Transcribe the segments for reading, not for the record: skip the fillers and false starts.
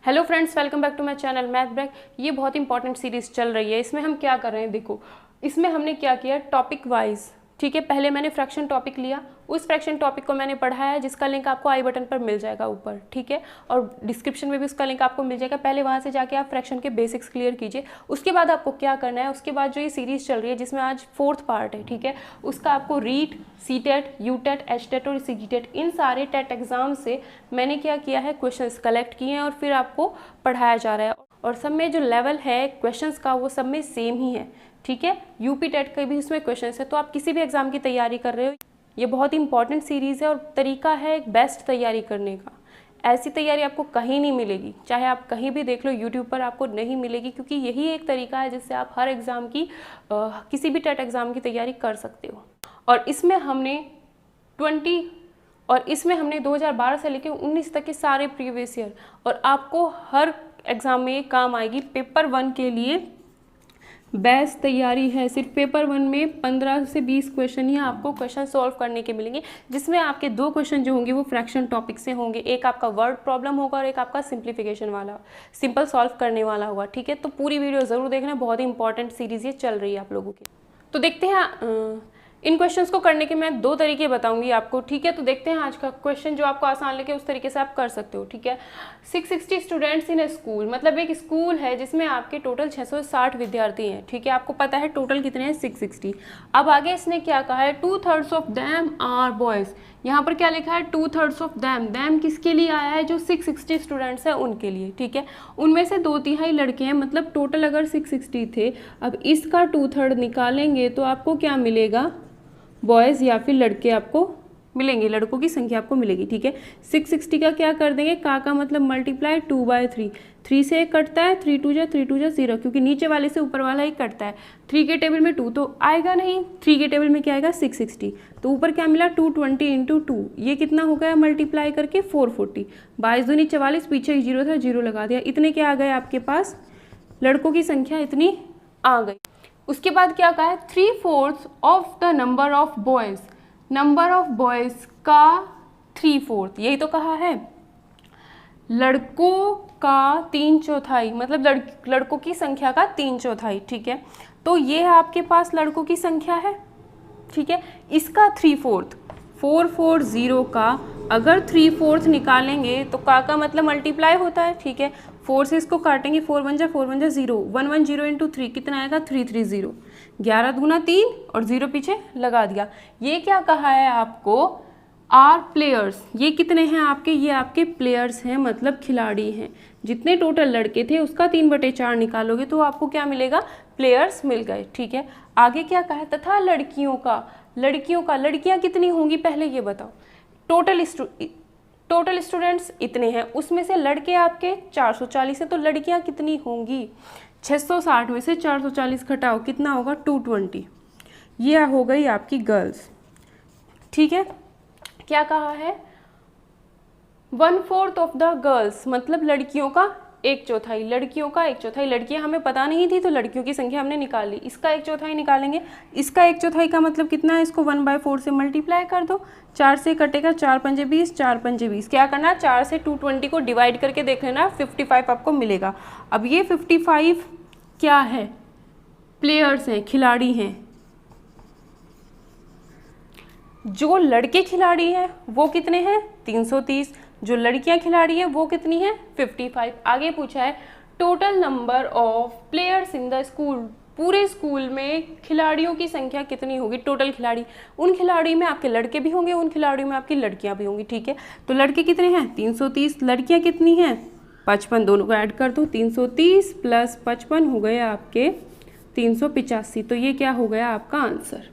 Hello friends, welcome back to my channel math break. ये बहुत important series चल रही है। इसमें हम क्या कर रहे हैं, देखो इसमें हमने क्या किया टॉपिक वाइज। ठीक है, पहले मैंने फ्रैक्शन टॉपिक लिया, उस फ्रैक्शन टॉपिक को मैंने पढ़ाया है, जिसका लिंक आपको आई बटन पर मिल जाएगा ऊपर। ठीक है, और डिस्क्रिप्शन में भी उसका लिंक आपको मिल जाएगा। पहले वहाँ से जाके आप फ्रैक्शन के बेसिक्स क्लियर कीजिए। उसके बाद आपको क्या करना है, उसके बाद जो ये सीरीज़ चल रही है जिसमें आज 4th पार्ट है, ठीक है, उसका आपको REET, C TET, U TET, H TET और सी टेट, इन सारे टेट एग्जाम से मैंने क्या किया है, क्वेश्चंस कलेक्ट किए हैं और फिर आपको पढ़ाया जा रहा है। और सब में जो लेवल है क्वेश्चंस का वो सब में सेम ही है। ठीक है, यूपी टेट के भी इसमें क्वेश्चंस है। तो आप किसी भी एग्जाम की तैयारी कर रहे हो, ये बहुत इंपॉर्टेंट सीरीज़ है और तरीका है एक बेस्ट तैयारी करने का। ऐसी तैयारी आपको कहीं नहीं मिलेगी, चाहे आप कहीं भी देख लो, यूट्यूब पर आपको नहीं मिलेगी, क्योंकि यही एक तरीका है जिससे आप हर एग्ज़ाम की किसी भी टेट एग्ज़ाम की तैयारी कर सकते हो। और इसमें हमने 2012 से लेकर 19 तक के सारे प्रीवियस ईयर, और आपको हर एग्ज़ाम में ये काम आएगी। पेपर 1 के लिए बेस्ट तैयारी है। सिर्फ पेपर 1 में 15 से 20 क्वेश्चन ही आपको क्वेश्चन सॉल्व करने के मिलेंगे, जिसमें आपके 2 क्वेश्चन जो होंगे वो फ्रैक्शन टॉपिक से होंगे। एक आपका वर्ड प्रॉब्लम होगा और एक आपका सिंप्लीफिकेशन वाला, सिंपल सॉल्व करने वाला होगा। ठीक है, तो पूरी वीडियो ज़रूर देखना, बहुत ही इंपॉर्टेंट सीरीज़ ये चल रही है आप लोगों की। तो देखते हैं इन क्वेश्चंस को करने के मैं 2 तरीके बताऊंगी आपको। ठीक है, तो देखते हैं आज का क्वेश्चन जो आपको आसान लगे उस तरीके से आप कर सकते हो। ठीक है, 660 स्टूडेंट्स इन ए स्कूल, मतलब एक स्कूल है जिसमें आपके टोटल 660 विद्यार्थी हैं। ठीक है, आपको पता है टोटल कितने हैं, 660। अब आगे इसने क्या कहा है, 2/3 ऑफ दैम आर बॉयज़। यहाँ पर क्या लिखा है, 2/3 ऑफ दैम। दैम किसके लिए आया है, जो 660 स्टूडेंट्स हैं उनके लिए। ठीक है, उनमें से 2/3 लड़के हैं, मतलब टोटल अगर 660 थे, अब इसका 2/3 निकालेंगे तो आपको क्या मिलेगा, बॉयज़ या फिर लड़के आपको मिलेंगे, लड़कों की संख्या आपको मिलेगी। ठीक है, 660 का क्या कर देंगे, का मतलब मल्टीप्लाई 2/3। 3 से 1 कटता है, 3 2 जा 0, क्योंकि नीचे वाले से ऊपर वाला ही कटता है। 3 के टेबल में 2 तो आएगा नहीं, 3 के टेबल में क्या आएगा, 660। तो ऊपर क्या मिला, 220 इंटू 2, ये कितना हो गया मल्टीप्लाई करके 440। 22 दूनी 44, पीछे एक 0 था, 0 लगा दिया। इतने क्या आ गए आपके पास, लड़कों की संख्या इतनी आ गई। उसके बाद क्या कहा है, 3/4 of the number of boys. Number of boys का 3/4, यही तो कहा है। लड़कों का 3/4, मतलब लड़कों की संख्या का 3/4। ठीक है, तो ये आपके पास लड़कों की संख्या है। ठीक है, इसका 3/4, 440 का अगर 3/4 निकालेंगे तो का मतलब मल्टीप्लाई होता है। ठीक है, 4 से इसको काटेंगे, 4 1 जा 0, 110 इंटू 3 कितना आएगा, 330। 11 दूना 3 और 0 पीछे लगा दिया। ये क्या कहा है आपको, आर प्लेयर्स। ये कितने हैं आपके, ये आपके प्लेयर्स हैं, मतलब खिलाड़ी हैं। जितने टोटल लड़के थे उसका 3/4 निकालोगे तो आपको क्या मिलेगा, प्लेयर्स मिल गए। ठीक है, आगे क्या कहा है, तथा लड़कियां कितनी होंगी, पहले ये बताओ। टोटल स्टूडेंट्स इतने हैं, उसमें से लड़के आपके 440 हैं, तो लड़कियां कितनी होंगी, 660 में से 440 घटाओ, कितना होगा, 220। ये हो गई आपकी गर्ल्स। ठीक है, क्या कहा है, 1/4 ऑफ द गर्ल्स, मतलब लड़कियों का 1/4, लड़कियों का 1/4। लड़कियां हमें पता नहीं थी तो लड़कियों की संख्या हमने निकाल ली। इसका 1/4 निकालेंगे, इसका 1/4 का मतलब कितना है, इसको 1/4 से मल्टीप्लाई कर दो। 4 से कटेगा, 4 पंजे 20, 4 पंजे 20। क्या करना, 4 से 220 को डिवाइड करके देख लेना, 55 आपको मिलेगा। अब ये 55 क्या है, प्लेयर्स हैं, खिलाड़ी हैं। जो लड़के खिलाड़ी हैं वो कितने हैं, 330। जो लड़कियां खिलाड़ी हैं वो कितनी है, 55। आगे पूछा है, total number of players in the school. पूरे स्कूल में खिलाड़ियों की संख्या कितनी होगी, टोटल खिलाड़ी। उन खिलाड़ी में आपके लड़के भी होंगे, उन खिलाड़ियों में आपकी लड़कियां भी होंगी। ठीक है, तो लड़के कितने हैं, 330। लड़कियां कितनी हैं, 55। दोनों को ऐड कर दो, 330 प्लस 55 हो गए आपके 385। तो ये क्या हो गया आपका आंसर।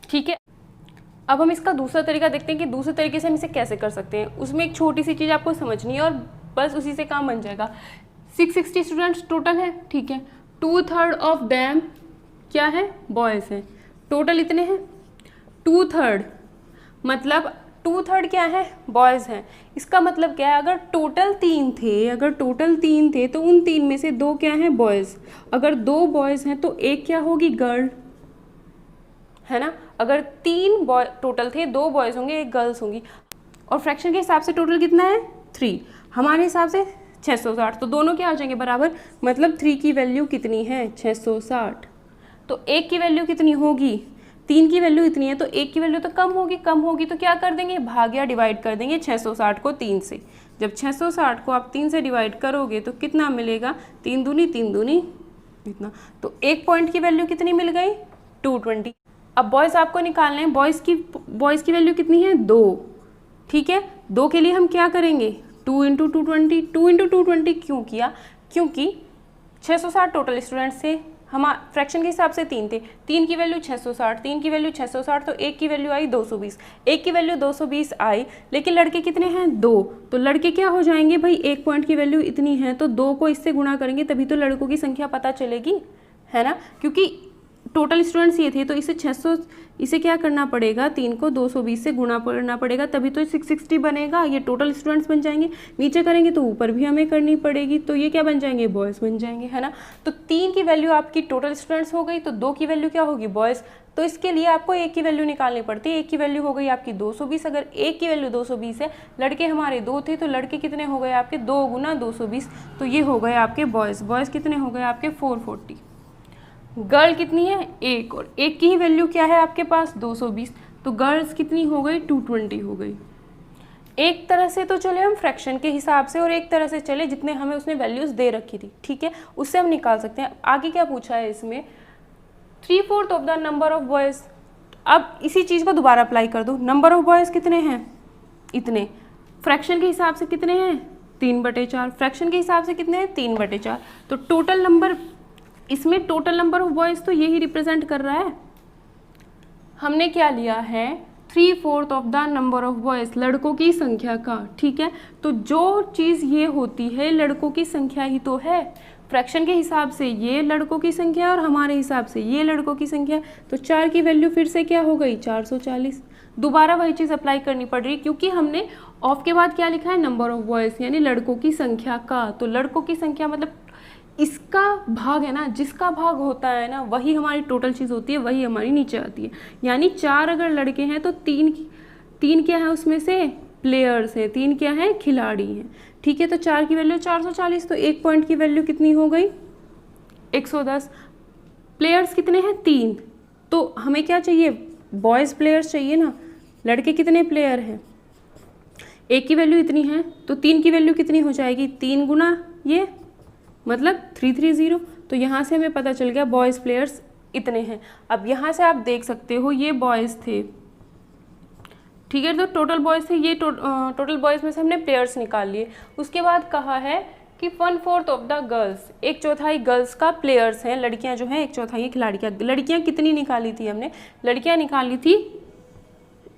ठीक है, अब हम इसका दूसरा तरीका देखते हैं कि दूसरे तरीके से हम इसे कैसे कर सकते हैं। उसमें एक छोटी सी चीज़ आपको समझनी है और बस उसी से काम बन जाएगा। 660 स्टूडेंट्स टोटल है। ठीक है, 2/3 ऑफ दैम क्या है, बॉयज़ हैं। टोटल इतने हैं, 2/3 मतलब 2/3 क्या है, बॉयज़ हैं। इसका मतलब क्या है, अगर टोटल 3 थे तो उन 3 में से 2 क्या हैं, बॉयज़। अगर 2 बॉयज़ हैं तो एक क्या होगी, गर्ल, है ना। अगर 3 बॉय टोटल थे, 2 बॉयज़ होंगे, 1 गर्ल्स होंगी। और फ्रैक्शन के हिसाब से टोटल कितना है, 3। हमारे हिसाब से 660, तो दोनों क्या आ जाएंगे बराबर, मतलब 3 की वैल्यू कितनी है 660, तो 1 की वैल्यू कितनी होगी, 3 की वैल्यू इतनी है, तो 1 की वैल्यू तो कम होगी तो क्या कर देंगे, भाग या डिवाइड कर देंगे 660 को 3 से। जब 660 को आप 3 से डिवाइड करोगे तो कितना मिलेगा, 3 दूनी इतना, तो 1 पॉइंट की वैल्यू कितनी मिल गई 220। अब बॉयज़ आपको निकालना है, बॉयज़ की वैल्यू कितनी है 2, ठीक है। 2 के लिए हम क्या करेंगे 2 इंटू 220 क्यों किया, क्योंकि 660 टोटल स्टूडेंट्स थे, हम फ्रैक्शन के हिसाब से 3 थे, 3 की वैल्यू 660, 3 की वैल्यू 660, तो 1 की वैल्यू आई 220, 1 की वैल्यू 220 आई, लेकिन लड़के कितने हैं 2, तो लड़के क्या हो जाएंगे भाई, 1 पॉइंट की वैल्यू इतनी है तो 2 को इससे गुणा करेंगे तभी तो लड़कों की संख्या पता चलेगी, है ना, क्योंकि टोटल स्टूडेंट्स ये थे तो इसे क्या करना पड़ेगा, 3 को 220 से गुणा करना पड़ेगा तभी तो 660 बनेगा, ये टोटल स्टूडेंट्स बन जाएंगे। नीचे करेंगे तो ऊपर भी हमें करनी पड़ेगी, तो ये क्या बन जाएंगे, बॉयज़ बन जाएंगे, है ना। तो 3 की वैल्यू आपकी टोटल स्टूडेंट्स हो गई, तो 2 की वैल्यू क्या होगी, बॉयज़, तो इसके लिए आपको 1 की वैल्यू निकालनी पड़ती है। 1 की वैल्यू हो गई आपकी 220, अगर 1 की वैल्यू 220 है, लड़के हमारे 2 थे, तो लड़के कितने हो गए आपके 2 गुना 220, तो ये हो गए आपके बॉयज़ कितने हो गए आपके 440। गर्ल कितनी है 1, और 1 की ही वैल्यू क्या है आपके पास 220, तो गर्ल्स कितनी हो गई 220 हो गई। एक तरह से तो चले हम फ्रैक्शन के हिसाब से, और एक तरह से चले जितने हमें उसने वैल्यूज़ दे रखी थी, ठीक है, उससे हम निकाल सकते हैं। आगे क्या पूछा है इसमें, 3/4 of the number of boys. अब इसी चीज़ को दोबारा अप्लाई कर दो, नंबर ऑफ बॉयज़ कितने हैं इतने, फ्रैक्शन के हिसाब से कितने हैं 3/4, फ्रैक्शन के हिसाब से कितने हैं 3/4, तो टोटल नंबर, इसमें टोटल नंबर ऑफ बॉयज़ तो यही रिप्रेजेंट कर रहा है। हमने क्या लिया है 3/4 of the number of boys, लड़कों की संख्या का, ठीक है, तो जो चीज़ ये होती है लड़कों की संख्या ही तो है, फ्रैक्शन के हिसाब से ये लड़कों की संख्या और हमारे हिसाब से ये लड़कों की संख्या, तो 4 की वैल्यू फिर से क्या हो गई 440। दोबारा वही चीज़ अप्लाई करनी पड़ रही है क्योंकि हमने ऑफ के बाद क्या लिखा है नंबर ऑफ बॉयज़, यानी लड़कों की संख्या का, तो लड़कों की संख्या मतलब इसका भाग है ना, जिसका भाग होता है ना वही हमारी टोटल चीज़ होती है, वही हमारी नीचे आती है। यानी 4 अगर लड़के हैं तो 3 क्या है उसमें से प्लेयर्स हैं, 3 क्या है खिलाड़ी हैं, ठीक है, तो 4 की वैल्यू 440, तो 1 पॉइंट की वैल्यू कितनी हो गई 110। प्लेयर्स कितने हैं 3, तो हमें क्या चाहिए बॉयज़ प्लेयर्स चाहिए ना, लड़के कितने प्लेयर हैं, 1 की वैल्यू इतनी है, तो 3 की वैल्यू कितनी हो जाएगी 3 गुना ये मतलब 330, तो यहाँ से हमें पता चल गया बॉयज़ प्लेयर्स इतने हैं। अब यहाँ से आप देख सकते हो ये बॉयज़ थे, ठीक है, तो टोटल बॉयज़ थे, ये टोटल बॉयज़ में से हमने प्लेयर्स निकाल लिए। उसके बाद कहा है कि 1/4 ऑफ द गर्ल्स, 1/4 गर्ल्स का प्लेयर्स हैं, लड़कियाँ जो हैं 1/4 खिलाड़ी का। लड़कियाँ कितनी निकाली थी हमने, लड़कियाँ निकाली थी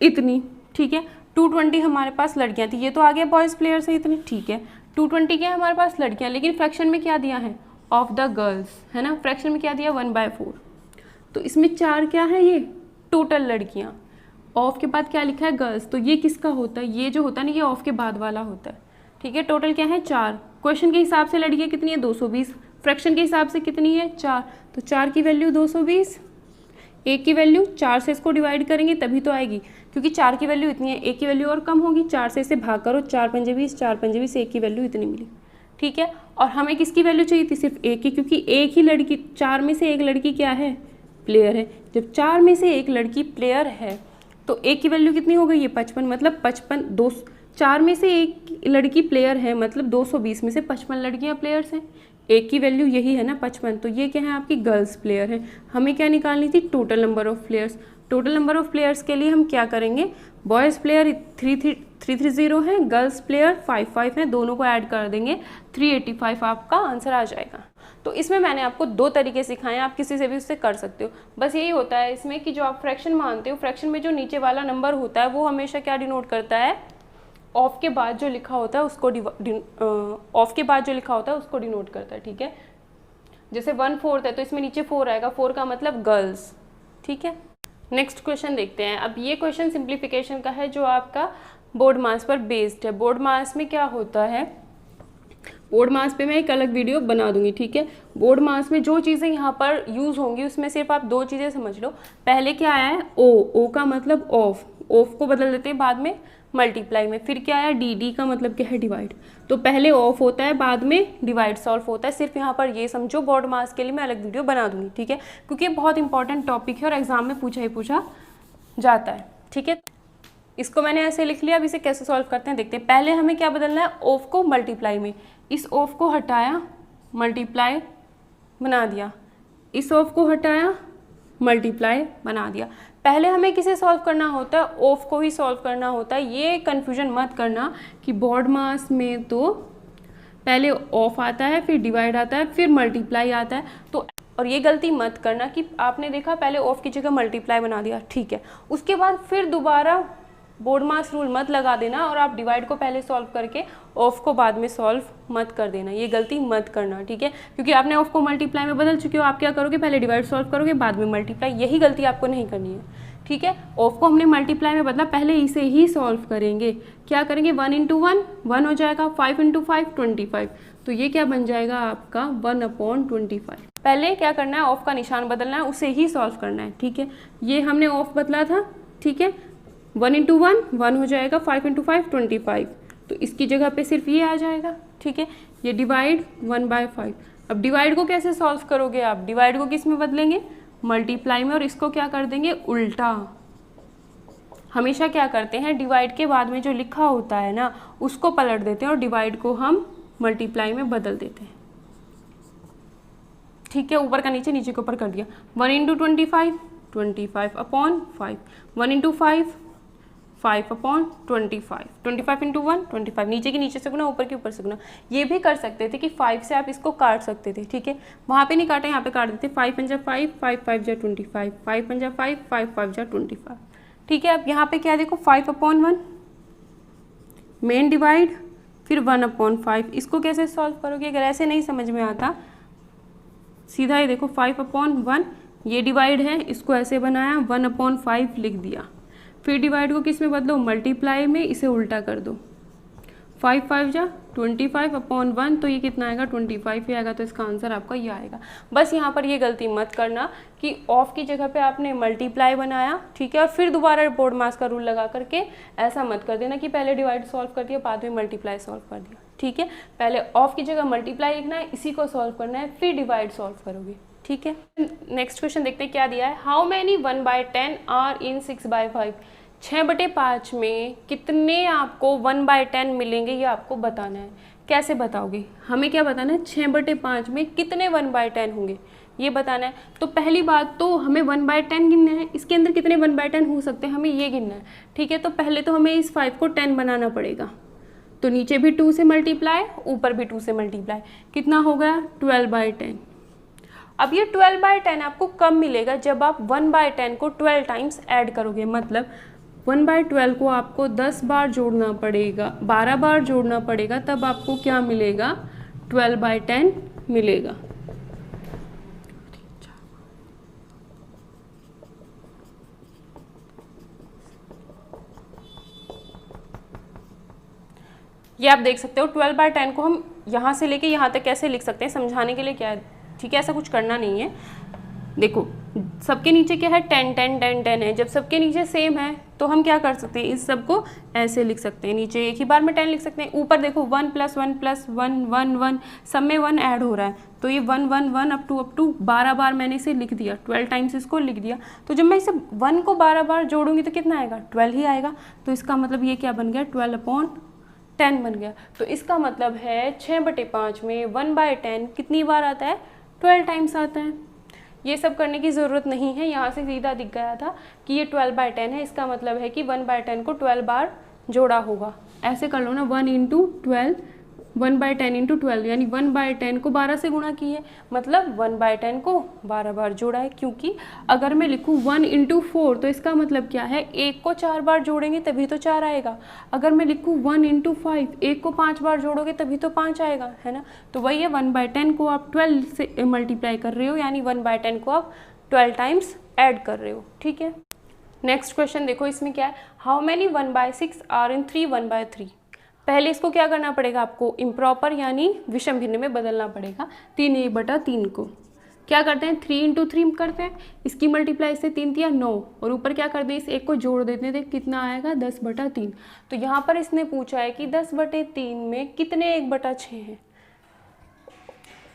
इतनी, ठीक है, 220 हमारे पास लड़कियाँ थी, ये तो आ गया बॉयज़ प्लेयर्स है इतने, ठीक है, 220 क्या है हमारे पास लड़कियाँ, लेकिन फ्रैक्शन में क्या दिया है ऑफ द गर्ल्स, है ना, फ्रैक्शन में क्या दिया 1/4, तो इसमें 4 क्या है ये टोटल लड़कियाँ, ऑफ के बाद क्या लिखा है गर्ल्स, तो ये किसका होता है, ये जो होता है ना ये ऑफ के बाद वाला होता है, ठीक है, टोटल क्या है 4। क्वेश्चन के हिसाब से लड़कियाँ कितनी है 220, फ्रैक्शन के हिसाब से कितनी है 4, तो 4 की वैल्यू 220, 1 की वैल्यू 4 से इसको डिवाइड करेंगे तभी तो आएगी, क्योंकि 4 की वैल्यू इतनी है, 1 की वैल्यू और कम होगी, 4 से इसे भाग करो, 4 पंजे 20, 4 पंजे 20, 1 की वैल्यू इतनी मिली, ठीक है। और हमें किसकी वैल्यू चाहिए थी सिर्फ 1 की, क्योंकि एक ही लड़की, 4 में से एक लड़की क्या है प्लेयर है, जब 4 में से एक लड़की प्लेयर है तो 1 की वैल्यू कितनी हो गई ये 55, मतलब 55 4 में से एक लड़की प्लेयर है मतलब 220 में से 55 लड़कियां प्लेयर्स हैं, 1 की वैल्यू यही है ना 55, तो ये क्या है आपकी गर्ल्स प्लेयर है। हमें क्या निकालनी थी total number of players, total number of players के लिए हम क्या करेंगे, बॉयज़ प्लेयर 330 है, गर्ल्स प्लेयर 55 है, दोनों को ऐड कर देंगे 385 आपका आंसर आ जाएगा। तो इसमें मैंने आपको 2 तरीके सिखाए हैं, आप किसी से भी उससे कर सकते हो। बस यही होता है इसमें कि जो आप फ्रैक्शन मानते हो, फ्रैक्शन में जो नीचे वाला नंबर होता है वो हमेशा क्या डिनोट करता है, ऑफ के बाद जो लिखा होता है उसको डिनोट करता है, ठीक है। जैसे 1/4 है तो इसमें नीचे 4 आएगा, 4 का मतलब गर्ल्स, ठीक है। नेक्स्ट क्वेश्चन देखते हैं। अब ये क्वेश्चन सिंप्लीफिकेशन का है जो आपका बोर्ड मास पर बेस्ड है। बोर्ड मास में क्या होता है, बोर्ड मास पे मैं एक अलग वीडियो बना दूंगी, ठीक है। बोर्ड मास में जो चीज़ें यहाँ पर यूज़ होंगी उसमें सिर्फ आप 2 चीज़ें समझ लो। पहले क्या आया है ओ का मतलब ऑफ को बदल देते हैं बाद में मल्टीप्लाई में, फिर क्या आया डी, डी का मतलब क्या है डिवाइड। तो पहले ऑफ होता है बाद में डिवाइड सॉल्व होता है। सिर्फ यहाँ पर ये समझो, बोर्ड मार्क्स के लिए मैं अलग वीडियो बना दूंगी, ठीक है, क्योंकि ये बहुत इंपॉर्टेंट टॉपिक है और एग्जाम में पूछा ही पूछा जाता है, ठीक है। इसको मैंने ऐसे लिख लिया। अब इसे कैसे सॉल्व करते हैं देखते हैं। पहले हमें क्या बदलना है, ऑफ को मल्टीप्लाई में, इस ऑफ को हटाया मल्टीप्लाई बना दिया, इस ऑफ को हटाया मल्टीप्लाई बना दिया। पहले हमें किसे सॉल्व करना होता है, ऑफ को ही सॉल्व करना होता है। ये कन्फ्यूजन मत करना कि बोर्ड मास में तो पहले ऑफ आता है, फिर डिवाइड आता है, फिर मल्टीप्लाई आता है। तो और ये गलती मत करना कि आपने देखा पहले ऑफ की जगह मल्टीप्लाई बना दिया, ठीक है, उसके बाद फिर दोबारा बोर्ड मास रूल मत लगा देना और आप डिवाइड को पहले सॉल्व करके ऑफ को बाद में सॉल्व मत कर देना। ये गलती मत करना, ठीक है, क्योंकि आपने ऑफ को मल्टीप्लाई में बदल चुके हो। आप क्या करोगे, पहले डिवाइड सॉल्व करोगे बाद में मल्टीप्लाई। यही गलती आपको नहीं करनी है, ठीक है। ऑफ को हमने मल्टीप्लाई में बदला, पहले इसे ही सॉल्व करेंगे। क्या करेंगे, 1 × 1 1 हो जाएगा, 5 × 5 25। तो ये क्या बन जाएगा आपका 1/25। पहले क्या करना है, ऑफ का निशान बदलना है, उसे ही सॉल्व करना है, ठीक है। ये हमने ऑफ बदला था, ठीक है, 1 × 1 1 हो जाएगा, 5 × 5 25। तो इसकी जगह पे सिर्फ ये आ जाएगा, ठीक है। ये डिवाइड 1/5। अब डिवाइड को कैसे सॉल्व करोगे आप, डिवाइड को किस में बदलेंगे, मल्टीप्लाई में, और इसको क्या कर देंगे उल्टा। हमेशा क्या करते हैं, डिवाइड के बाद में जो लिखा होता है ना उसको पलट देते हैं और डिवाइड को हम मल्टीप्लाई में बदल देते हैं, ठीक है। ऊपर का नीचे, नीचे के ऊपर कर दिया। 1 × 25 25/5, 1 × 5 5/25, 25 × 1 25, नीचे के नीचे से गुना, ऊपर के ऊपर से गुना। ये भी कर सकते थे कि 5 से आप इसको काट सकते थे, ठीक है, वहाँ पे नहीं काटा, यहाँ पे काट देते। 5 × 5 5 5 × 25, 5 × 5 5 5 × 25, ठीक है। अब यहाँ पे क्या देखो, 5/1 मेन डिवाइड, फिर 1/5। इसको कैसे सॉल्व करोगे, अगर ऐसे नहीं समझ में आता, सीधा ही देखो 5/1, ये डिवाइड है, इसको ऐसे बनाया, 1/5 लिख दिया। फिर डिवाइड को किस में बदलो, मल्टीप्लाई में, इसे उल्टा कर दो। 5 5 × 25/1, तो ये कितना आएगा 25 ही आएगा। तो इसका आंसर आपका ये आएगा। बस यहाँ पर ये गलती मत करना कि ऑफ की जगह पे आपने मल्टीप्लाई बनाया, ठीक है, और फिर दोबारा बोर्ड मास का रूल लगा करके ऐसा मत कर देना कि पहले डिवाइड सॉल्व कर दिया बाद में मल्टीप्लाई सॉल्व कर दिया, ठीक है। पहले ऑफ की जगह मल्टीप्लाई लिखना है, इसी को सॉल्व करना है, फिर डिवाइड सॉल्व करोगे, ठीक है। नेक्स्ट क्वेश्चन देखते हैं क्या दिया है। हाउ मैनी 1/10 आर इन 6/5, 6/5 में कितने आपको 1/10 मिलेंगे, ये आपको बताना है। कैसे बताओगे, हमें क्या बताना है, 6/5 में कितने 1/10 होंगे ये बताना है। तो पहली बात तो हमें 1/10 गिनना है, इसके अंदर कितने 1/10 हो सकते हैं हमें ये गिनना है, ठीक है। तो पहले तो हमें इस 5 को 10 बनाना पड़ेगा। तो नीचे भी 2 से मल्टीप्लाई, ऊपर भी 2 से मल्टीप्लाई, कितना हो गया 12/10। अब ये 12/10 आपको कब मिलेगा, जब आप 1/10 को 12 टाइम्स ऐड करोगे। मतलब 1/12 को आपको 10 बार जोड़ना पड़ेगा, 12 बार जोड़ना पड़ेगा, तब आपको क्या मिलेगा 12/10 मिलेगा। ये आप देख सकते हो 12/10 को हम यहाँ से लेके यहाँ तक कैसे लिख सकते हैं, समझाने के लिए क्या है, ठीक है। ऐसा कुछ करना नहीं है। देखो सबके नीचे क्या है 10 10 10 10 है। जब सबके नीचे सेम है तो हम क्या कर सकते हैं, इस सब को ऐसे लिख सकते हैं, नीचे एक ही बार में 10 लिख सकते हैं। ऊपर देखो 1 + 1 + 1 1 1, सब में 1 ऐड हो रहा है, तो ये 1 1 1 अप टू 12 बार मैंने इसे लिख दिया, 12 टाइम्स इसको लिख दिया। तो जब मैं इसे 1 को 12 बार जोड़ूंगी तो कितना आएगा 12 ही आएगा। तो इसका मतलब ये क्या बन गया 12/10 बन गया। तो इसका मतलब है 6/5 में 1/10 कितनी बार आता है 12 टाइम्स आता है। ये सब करने की ज़रूरत नहीं है, यहाँ से सीधा दिख गया था कि ये 12/10 है। इसका मतलब है कि 1/10 को 12 बार जोड़ा होगा। ऐसे कर लो ना, 1 × 12 1/10 × 12, यानी 1/10 को 12 से गुणा की है, मतलब 1/10 को 12 बार जोड़ा है। क्योंकि अगर मैं लिखूँ 1 × 4 तो इसका मतलब क्या है, 1 को 4 बार जोड़ेंगे तभी तो 4 आएगा। अगर मैं लिखूँ 1 × 5, 1 को 5 बार जोड़ोगे तभी तो 5 आएगा, है ना। तो वही है 1/10 को आप 12 से मल्टीप्लाई कर रहे हो, यानी 1/10 को आप 12 टाइम्स ऐड कर रहे हो, ठीक है। नेक्स्ट क्वेश्चन देखो, इसमें क्या है, हाउ मैनी 1/6 आर इन 3 1/3। पहले इसको क्या करना पड़ेगा आपको, इम्प्रॉपर यानी विषम भिन्न में बदलना पड़ेगा। 3 1/3 को क्या करते हैं 3 इंटू 3 करते हैं, इसकी मल्टीप्लाई से 3 दिया 9, और ऊपर क्या कर दें इस एक को जोड़ देते थे, कितना आएगा 10/3। तो यहाँ पर इसने पूछा है कि 10/3 में कितने 1/6 हैं,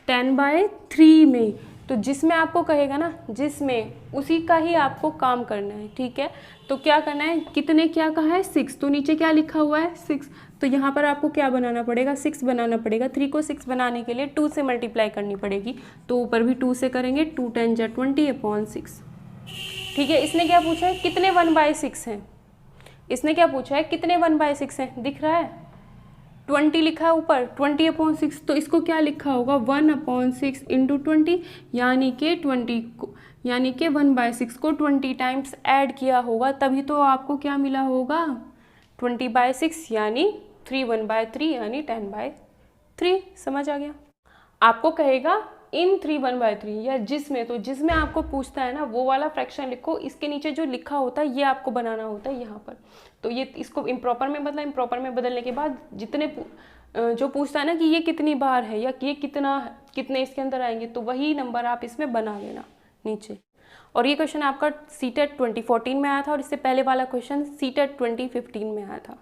10/3 में। तो जिसमें आपको कहेगा ना, जिसमें उसी का ही आपको काम करना है, ठीक है। तो क्या करना है, कितने क्या कहा है 6, तो नीचे क्या लिखा हुआ है 6, तो यहाँ पर आपको क्या बनाना पड़ेगा 6 बनाना पड़ेगा। 3 को 6 बनाने के लिए 2 से मल्टीप्लाई करनी पड़ेगी, तो ऊपर भी 2 से करेंगे, 2 10 जा 20/6, ठीक है। इसने क्या पूछा है कितने 1/6 हैं, इसने क्या पूछा है कितने 1/6 हैं, दिख रहा है 20 लिखा है ऊपर, 20/6, तो इसको क्या लिखा होगा 1/6 इंटू 20, यानी कि 1/6 को 20 टाइम्स ऐड किया होगा, तभी तो आपको क्या मिला होगा 20/6, यानी 3 1/3 यानी 10/3। समझ आ गया। आपको कहेगा इन 3 1/3 या जिसमें, तो जिसमें आपको पूछता है ना वो वाला फ्रैक्शन लिखो, इसके नीचे जो लिखा होता है ये आपको बनाना होता है यहाँ पर। तो ये इसको इम्प्रॉपर में बदला, इम्प्रॉपर में बदलने के बाद जितने जो पूछता है ना कि ये कितनी बार है या ये कितने इसके अंदर आएंगे, तो वही नंबर आप इसमें बना लेना नीचे। और ये क्वेश्चन आपका सीटेट 2014 में आया था, और इससे पहले वाला क्वेश्चन सीटेट 2015 में आया था।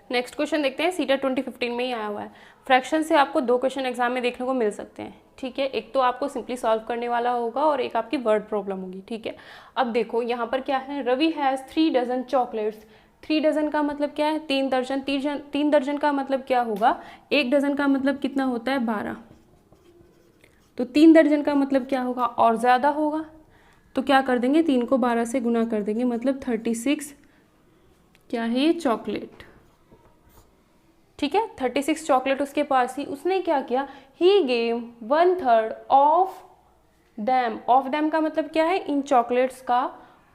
नेक्स्ट क्वेश्चन देखते हैं, सीटेट 2015 में ही आया हुआ है। फ्रैक्शन से आपको 2 क्वेश्चन एग्जाम में देखने को मिल सकते हैं, ठीक है। एक तो आपको सिंपली सॉल्व करने वाला होगा और एक आपकी वर्ड प्रॉब्लम होगी, ठीक है। अब देखो यहाँ पर क्या है, Ravi has 3 dozen chocolates. 3 dozen का मतलब क्या है 3 दर्जन, 3 दर्जन का मतलब क्या होगा, 1 डजन का मतलब कितना होता है 12, तो 3 दर्जन का मतलब क्या होगा और ज़्यादा होगा। तो क्या कर देंगे 3 को 12 से गुना कर देंगे, मतलब 36 क्या है ये चॉकलेट, ठीक है। 36 चॉकलेट उसके पास ही, उसने क्या किया he gave 1/3 of them. Of them का मतलब क्या है, इन चॉकलेट्स का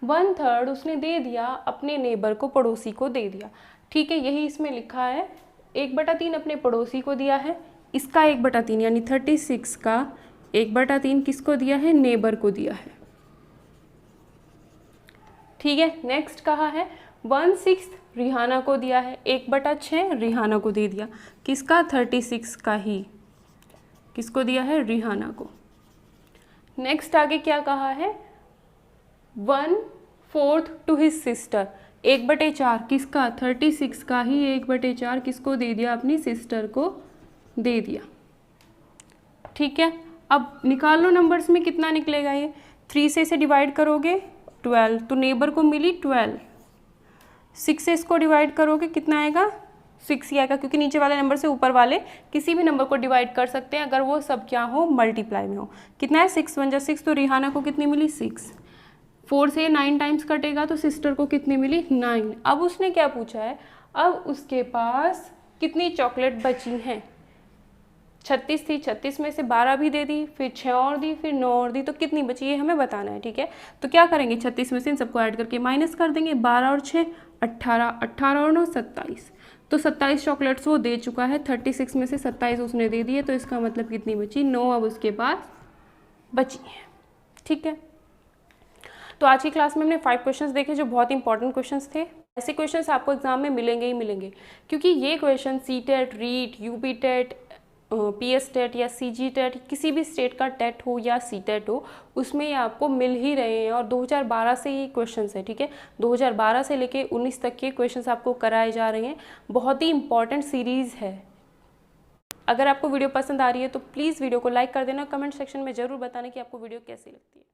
1/3 उसने दे दिया अपने नेबर को, पड़ोसी को दे दिया, ठीक है। यही इसमें लिखा है 1/3 अपने पड़ोसी को दिया है, इसका 1/3 यानी 36 का 1/3 किसको दिया है, नेबर को दिया है, ठीक है। नेक्स्ट कहा है 1/6 रिहाना को दिया है, 1/6 रिहाना को दे दिया, किसका 36 का ही किसको दिया है, रिहाना को। नेक्स्ट आगे क्या कहा है 1/4 टू हिज सिस्टर, 1/4 किसका 36 का ही 1/4 किसको दे दिया, अपनी सिस्टर को दे दिया, ठीक है। अब निकाल लो नंबर्स में कितना निकलेगा, ये 3 से इसे डिवाइड करोगे 12, तो नेबर को मिली 12, 6 से इसको डिवाइड करोगे कितना आएगा 6 ही आएगा, क्योंकि नीचे वाले नंबर से ऊपर वाले किसी भी नंबर को डिवाइड कर सकते हैं अगर वो सब क्या हो मल्टीप्लाई में हो। कितना है 6 1 जा 6, तो रिहाना को कितनी मिली 6, 4 से 9 टाइम्स कटेगा तो सिस्टर को कितनी मिली 9। अब उसने क्या पूछा है, अब उसके पास कितनी चॉकलेट बची हैं, 36 थी, 36 में से 12 भी दे दी, फिर 6 और दी, फिर 9 और दी, तो कितनी बची ये हमें बताना है, ठीक है। तो क्या करेंगे 36 में से इन सबको ऐड करके माइनस कर देंगे, 12 और 6 18, 18 और 9 27, तो 27 चॉकलेट्स वो दे चुका है, 36 में से 27 उसने दे दिए, तो इसका मतलब कितनी बची 9 अब उसके पास बची है, ठीक है। तो आज की क्लास में हमने 5 क्वेश्चंस देखे जो बहुत इंपॉर्टेंट क्वेश्चंस थे। ऐसे क्वेश्चंस आपको एग्जाम में मिलेंगे ही मिलेंगे, क्योंकि ये question CTET, REET, UP TET, PS TET या सीजी टेट, किसी भी स्टेट का टेट हो या सीटेट हो, उसमें ये आपको मिल ही रहे हैं, और 2012 से ये क्वेश्चंस है, ठीक है। 2012 से लेके 19 तक के क्वेश्चंस आपको कराए जा रहे हैं, बहुत ही इंपॉर्टेंट सीरीज़ है। अगर आपको वीडियो पसंद आ रही है तो प्लीज़ वीडियो को लाइक कर देना, कमेंट सेक्शन में ज़रूर बताना कि आपको वीडियो कैसी लगती है।